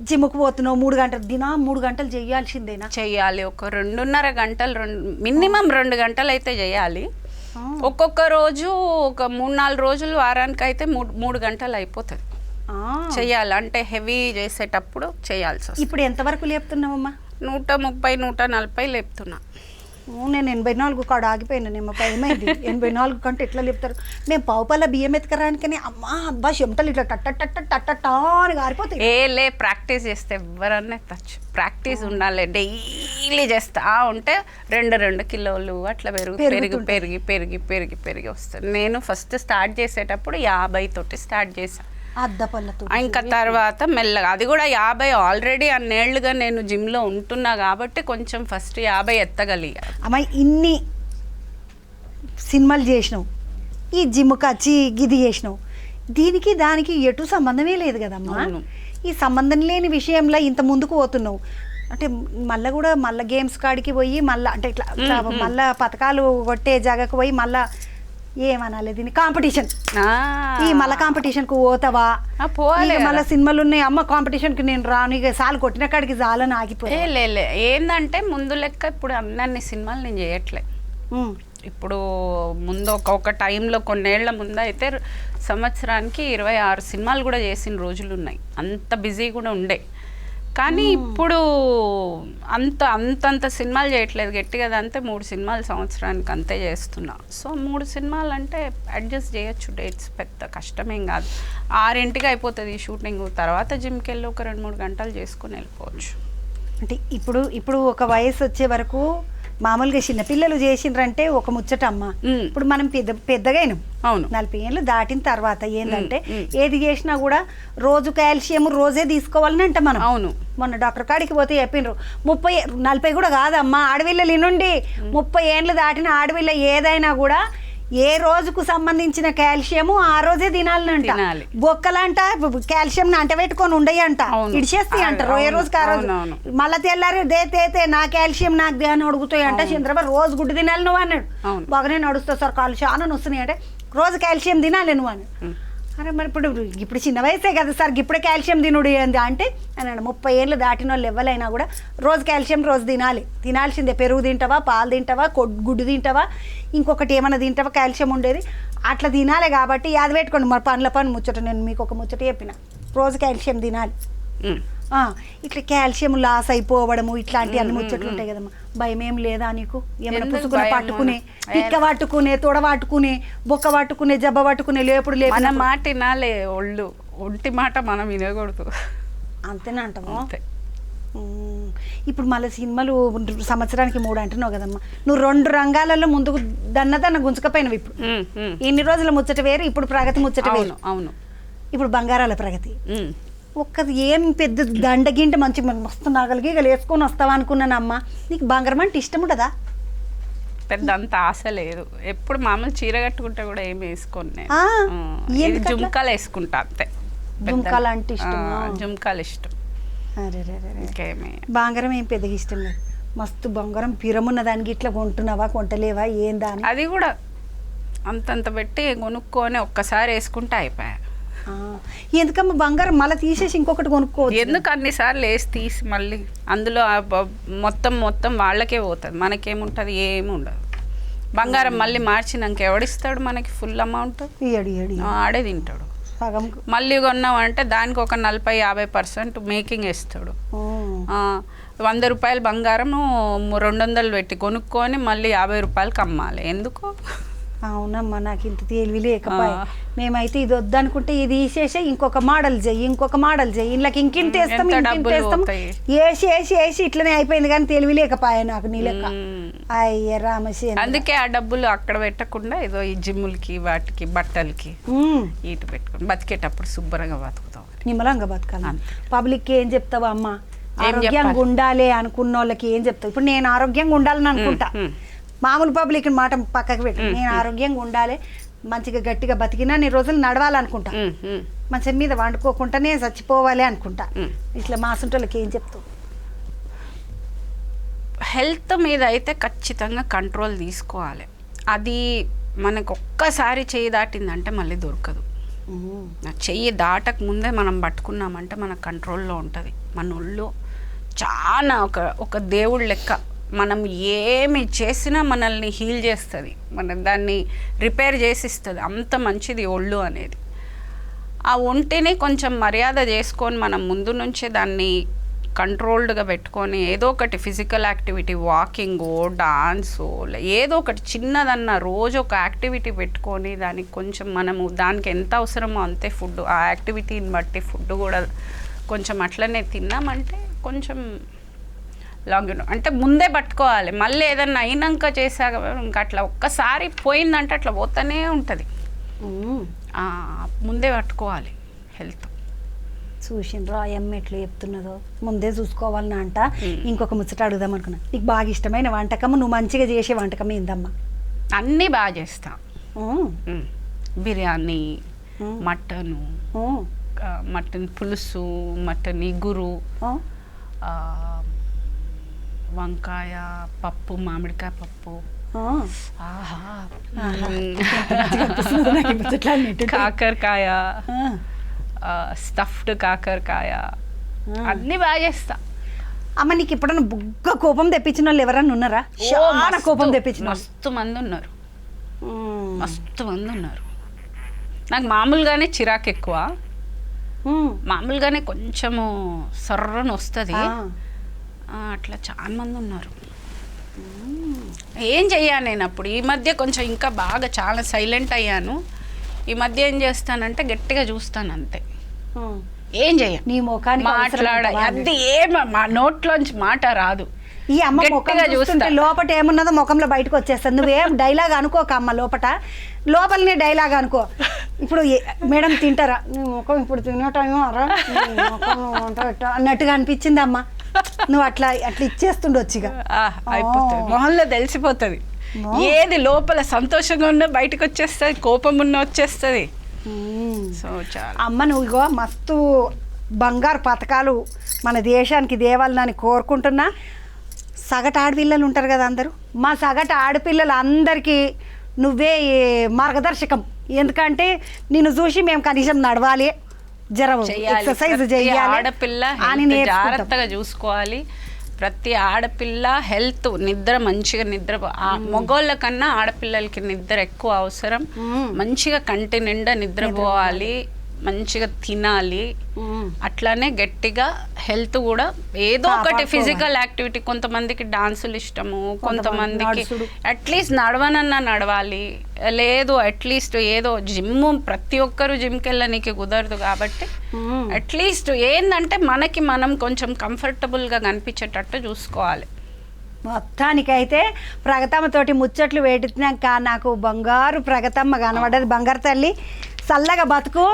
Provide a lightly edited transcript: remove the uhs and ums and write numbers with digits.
జిమ్కి పోతున్నావు 3 గంటలు 3 గంటలు చేయాల్సిందేనా? చెయ్యాలి. ఒక 2.5 గంటలు, మినిమం 2 గంటలు అయితే చేయాలి. ఒక్కొక్క రోజు ఒక 3-4 రోజులు వారానికి అయితే 3 గంటలు అయిపోతుంది చెయ్యాలి. అంటే హెవీ చేసేటప్పుడు చేయాల్సి వస్తుంది. ఇప్పుడు ఎంతవరకు లేపుతున్నావమ్మా? 130, 140 లేపుతున్నా. నేను 84 కాడ ఆగిపోయినా. భయమైంది 84 కంటే ఎట్లా లేపుతారు. మేము పావుపల్ల బియ్యం ఎత్తుకరానికని అమ్మా అబ్బా చెమటలు ఇట్లా టట్టా అని గారిపోతాయి. లే ప్రాక్టీస్ చేస్తే ఎవరన్నా ఎత్తచ్చు. ప్రాక్టీస్ ఉండాలి. డైలీ చేస్తా ఉంటే 2 కిలోలు అట్లా పెరిగి వస్తుంది. నేను ఫస్ట్ స్టార్ట్ చేసేటప్పుడు 50 తోటి స్టార్ట్ చేశాను. అద్దపల్లతో ఇంకా తర్వాత మెల్లగా అది కూడా 50 ఆల్రెడీ అన్నేళ్లుగా నేను జిమ్లో ఉంటున్నా కాబట్టి కొంచెం ఫస్ట్ 50 ఎత్తగలిగా. అమ్మాయి ఇన్ని సినిమాలు చేసినావు, ఈ జిమ్కి వచ్చి గిది చేసినావు, దీనికి దానికి ఎటు సంబంధమే లేదు కదమ్మా. ఈ సంబంధం లేని విషయంలో ఇంత ముందుకు పోతున్నావు అంటే మళ్ళీ గేమ్స్ కాడికి పోయి మళ్ళీ అంటే ఇట్లా మళ్ళీ పథకాలు కొట్టే జాగాకు పోయి మళ్ళీ ఏమనాలి దీన్ని కాంపిటీషన్, ఈ మళ్ళీ కాంపిటీషన్కు పోతావా? మళ్ళీ సినిమాలు ఉన్నాయి అమ్మ కాంపిటీషన్కి నేను రాను, ఇక సాలు కొట్టిన కాడికి చాలని ఆగిపోయి ఏందంటే ముందు లెక్క ఇప్పుడు అన్ని సినిమాలు నేను చేయట్లే. ఇప్పుడు ముందు ఒక టైంలో కొన్నేళ్ల ముందు అయితే సంవత్సరానికి 26 సినిమాలు కూడా చేసిన రోజులు ఉన్నాయి. అంత బిజీ కూడా ఉండే. కానీ ఇప్పుడు అంతంత సినిమాలు చేయట్లేదు. గట్టిగా అంతే 3 సినిమాలు సంవత్సరానికి అంతే చేస్తున్నా. సో 3 సినిమాలు అంటే అడ్జస్ట్ చేయొచ్చు డేట్స్, పెద్ద కష్టమేం కాదు. 6ంటికి అయిపోతుంది షూటింగ్. తర్వాత జిమ్కి వెళ్ళి ఒక 2-3 గంటలు చేసుకుని వెళ్ళిపోవచ్చు. అంటే ఇప్పుడు ఒక వయసు వచ్చే వరకు మామూలుగా చిన్నపిల్లలు చేసిండ్రంటే ఒక ముచ్చట అమ్మ. ఇప్పుడు మనం పెద్దగైనాం, 40 ఏళ్ళు దాటిన తర్వాత ఏంటంటే ఏది చేసినా కూడా రోజు కాల్షియం రోజే తీసుకోవాలని అంట మనం. మొన్న డాక్టర్ కాడికి పోతే చెప్పిండ్రు 30-40 కూడా కాదమ్మా, ఆడపిల్లలు నుండి 30 ఏళ్ళు దాటిన ఆడపిల్ల ఏదైనా కూడా ఏ రోజుకు సంబంధించిన కాల్షియము ఆ రోజే తినాలంట. బొక్కలంట కాల్షియం అంట పెట్టుకొని ఉండయంట, ఇడిచేస్తాయి అంటారు ఏ రోజుకి ఆ రోజు. మళ్ళీ తెల్లారి దే నా కాల్షియం నాకు దే అని అడుగుతాయి అంట. చంద్రబాబు రోజు గుడ్డు తినాలి నువ్వు అన్నాడు. బాగానే నడుస్తావు సార్, కాళ్ళు చాలా వస్తున్నాయి అంటే రోజు కాల్షియం తినాలి నువ్వు అని. అరే మరి ఇప్పుడు చిన్న వయసే కదా సార్, ఇప్పుడే కాల్షియం తినుడు ఏంది అంటే అన్నాడు. 30 ఏళ్ళు దాటిన వాళ్ళు ఎవరైనా కూడా రోజు కాల్షియం రోజు తినాల్సిందే. పెరుగు తింటావా, పాలు తింటావా, గుడ్డు తింటావా, ఇంకొకటి ఏమైనా తింటావా కాల్షియం ఉండేది అట్లా తినాలి. కాబట్టి అది పెట్టుకోండి. మరి పని ముచ్చట నేను మీకు ఒక ముచ్చట చెప్పిన, రోజు కాల్షియం తినాలి. ఇట్లా కాల్షియం లాస్ అయిపోవడము ఇట్లాంటి అన్ని ముచ్చట్లు ఉంటాయి కదమ్మా. భయం ఏం లేదా నీకు? ఏమైనా పుసుకుని పట్టుకునే, పిక్క పట్టుకునే, తొడ పట్టుకునే, బొక్క పట్టుకునే, జబ్బ పట్టుకునే, లేపుడు మన మాట వినాలే. ఒంటి మాట మనం వినకూడదు. అంతేనా అంటావా? ఇప్పుడు మళ్ళీ సినిమాలు సంవత్సరానికి 3 అంటున్నావు కదమ్మా. నువ్వు 2 రంగాలలో ముందుకు దన్న గుంజుకపోయినావు. ఇప్పుడు ఇన్ని రోజుల ముచ్చట వేరు, ఇప్పుడు ప్రగతి ముచ్చట వేరు. ఇప్పుడు బంగారాల ప్రగతి ఒక్కది ఏం పెద్ద దండగింట మంచి మస్తు నగలిగి ఇక వేసుకొని వస్తావా అనుకున్నానమ్మా. నీకు బంగారం అంటే ఇష్టం ఉండదా? పెద్ద అంత ఆశ లేదు. ఎప్పుడు మామూలు చీర కట్టుకుంటే కూడా ఏమి వేసుకోను. జుంకాలు వేసుకుంటా అంతే. జుంకాలు అంటే ఇష్టం? జుంకాలు ఇష్టం. బంగారం ఏం పెద్దగా ఇష్టం లేదు. మస్తు బంగారం పిరమున్న దానికి ఇట్లా కొంటున్నావా కొంటలేవా ఏందా? అది కూడా అంతంత పెట్టి కొనుక్కొని ఒక్కసారి వేసుకుంటే అయిపోయా. ఎందుకమ్మా బంగారం మళ్ళీ తీసేసి ఇంకొకటి కొనుక్కోవచ్చు? ఎందుకు అన్నిసార్లు వేసి తీసి మళ్ళీ అందులో మొత్తం వాళ్ళకే పోతుంది, మనకేముంటుంది? ఏమి ఉండదు. బంగారం మళ్ళీ మార్చినాక ఎవడిస్తాడు మనకి ఫుల్ అమౌంట్? ఆడే తింటాడు. మళ్ళీ కొన్నామంటే దానికి ఒక 40-50% మేకింగ్ వేస్తాడు. 100 రూపాయలు బంగారం 200 పెట్టి కొనుక్కొని మళ్ళీ 50 రూపాయలకి అమ్మాలి. ఎందుకు? అవునమ్మా, నాకు ఇంత తెలివి లేకపోయా. మేమైతే ఇది వద్దనుకుంటే ఇది తీసేసి ఇంకొక మోడల్ చెయ్యి, ఇంకొక మోడల్ చెయ్యి, ఇంట్లోకి ఇంకింత వేస్తాం వేసి ఇట్లనే అయిపోయింది. కానీ తెలివి లేకపోయా నాకు నీ లెక్క. అయ్య రామశి, అందుకే ఆ డబ్బులు అక్కడ పెట్టకుండా ఏదో ఈ జిమ్ములకి వాటికి బట్టలకి ఇటు పెట్టుకుని బతికేటప్పుడు శుభ్రంగా బతుకుతావు, నిమ్మలంగా బతకాలి. పబ్లిక్కి ఏం చెప్తావా అమ్మా? ఆరోగ్యంగా ఉండాలి అనుకున్న వాళ్ళకి ఏం చెప్తావు? ఇప్పుడు నేను ఆరోగ్యంగా ఉండాలని అనుకుంటా, మామూలు పబ్లిక్ మాట పక్కకు పెట్టి నేను ఆరోగ్యంగా ఉండాలి, మంచిగా గట్టిగా బతికినా నీ రోజులు నడవాలనుకుంటా, మంచం మీద వండుకోకుండానే చచ్చిపోవాలి అనుకుంటా. ఇట్లా మాసంటోళ్ళకి ఏం చెప్తావు? హెల్త్ మీద అయితే ఖచ్చితంగా కంట్రోల్ తీసుకోవాలి. అది మనకు ఒక్కసారి చేయి దాటిందంటే మళ్ళీ దొరకదు. ఆ చెయ్యి దాటక ముందే మనం పట్టుకున్నామంటే మన కంట్రోల్లో ఉంటుంది. మన ఒళ్ళు చాలా ఒక దేవుడి లెక్క. మనం ఏమి చేసినా మనల్ని హీల్ చేస్తుంది, మన దాన్ని రిపేర్ చేసిస్తుంది. అంత మంచిది ఒళ్ళు అనేది. ఆ ఒంటిని కొంచెం మర్యాద చేసుకొని మనం ముందు నుంచే దాన్ని కంట్రోల్డ్గా పెట్టుకొని ఏదో ఒకటి ఫిజికల్ యాక్టివిటీ, వాకింగో, డాన్సో, ఏదో ఒకటి చిన్నదన్నా రోజు ఒక యాక్టివిటీ పెట్టుకొని దానికి కొంచెం మనము దానికి ఎంత అవసరమో అంతే ఫుడ్, ఆ యాక్టివిటీని బట్టి ఫుడ్ కూడా కొంచెం అట్లనే తిన్నామంటే కొంచెం లాంగ్ అంటే ముందే పట్టుకోవాలి. మళ్ళీ ఏదన్నా అయినాక చేసాక ఇంకా అట్లా ఒక్కసారి పోయిందంటే అట్లా పోతూనే ఉంటుంది. ముందే పట్టుకోవాలి హెల్త్. చూసిండ్రు ఆ అమ్మ ఎట్లా చెప్తున్నదో, ముందే చూసుకోవాలన్నా అంట. ఇంకొక ముచ్చట అడుగుదాం అనుకున్నా. నీకు బాగా ఇష్టమైన వంటకము, నువ్వు మంచిగా చేసే వంటకం ఏందమ్మా? అన్నీ బాగా చేస్తా. బిర్యానీ, మటను, మటన్ పులుసు, మటన్ ఇగురు, వంకాయ పప్పు, మామిడికాయ పప్పు, కాకరకాయ, స్టఫ్డ్ కాకరకాయ, అన్నీ బాగా చేస్తా. అమ్మ నీకు ఎప్పుడన్నా బుగ్గ కోపం తెప్పించిన వాళ్ళు ఎవరన్నా ఉన్నారా? చాలా కోపం తెప్పించిన మస్తు మంది ఉన్నారు. నాకు మామూలుగానే చిరాకు ఎక్కువ, మామూలుగానే కొంచెము సర్రని వస్తుంది. అట్లా చాలా మంది ఉన్నారు. ఏం చెయ్యాను నేను అప్పుడు? ఈ మధ్య కొంచెం ఇంకా బాగా చాలా సైలెంట్ అయ్యాను. ఈ మధ్య ఏం చేస్తానంటే గట్టిగా చూస్తాను అంతే, ఏం చెయ్య. నీ ముఖానికి అది మా నోట్లోంచి మాట రాదు. ఈ అమ్మ ముఖంగా చూస్తుంటే లోపట ఏమున్నదో ముఖంలో బయటకు వచ్చేస్తుంది. నువ్వేం డైలాగ్ అనుకోక అమ్మ, లోపలనే డైలాగ్ అనుకో. ఇప్పుడు మేడం తింటారా, నీ ముఖం ఇప్పుడు తినటం అన్నట్టుగా అనిపించింది అమ్మ. నువ్వు అట్లా ఇచ్చేస్తుండొచ్చు, అయిపోతుంది, మొహంలో తెలిసిపోతుంది. ఏది లోపల సంతోషంగా ఉన్నా బయటకు వచ్చేస్తుంది, కోపం ఉన్న వచ్చేస్తుంది. సో చాలా అమ్మ నువ్వు ఇగో మస్తు బంగారు పథకాలు మన దేశానికి దేవాలని కోరుకుంటున్నా. సగటు ఆడపిల్లలు ఉంటారు కదా అందరూ, మా సగటు ఆడపిల్లలు అందరికీ నువ్వే మార్గదర్శకం. ఎందుకంటే నిన్ను చూసి మేము కనీసం నడవాలి, ఎక్సర్సైజ్ చేయాలి. ఆడపిల్ల జాగ్రత్తగా చూసుకోవాలి. ప్రతి ఆడపిల్ల హెల్త్, నిద్ర మంచిగా నిద్ర, మగోళ్ళ కన్నా ఆడపిల్లలకి నిద్ర ఎక్కువ అవసరం. మంచిగా కంటి నిండా నిద్రపోవాలి, మంచిగా తినాలి. అట్లానే గట్టిగా హెల్త్ కూడా ఏదో ఒకటి ఫిజికల్ యాక్టివిటీ. కొంతమందికి డాన్సులు ఇష్టము, కొంతమందికి అట్లీస్ట్ నడవనన్నా నడవాలి, లేదు అట్లీస్ట్ ఏదో జిమ్. ప్రతి ఒక్కరు జిమ్కి వెళ్ళనీకి కుదరదు కాబట్టి అట్లీస్ట్ ఏంటంటే మనకి మనం కొంచెం కంఫర్టబుల్గా కనిపించేటట్టు చూసుకోవాలి. మొత్తానికైతే ప్రగతమ్మతోటి ముచ్చట్లు వేటినాక నాకు బంగారు ప్రగతమ్మ కనబడ్డది. బంగారు తల్లి చల్లగా బతుకు.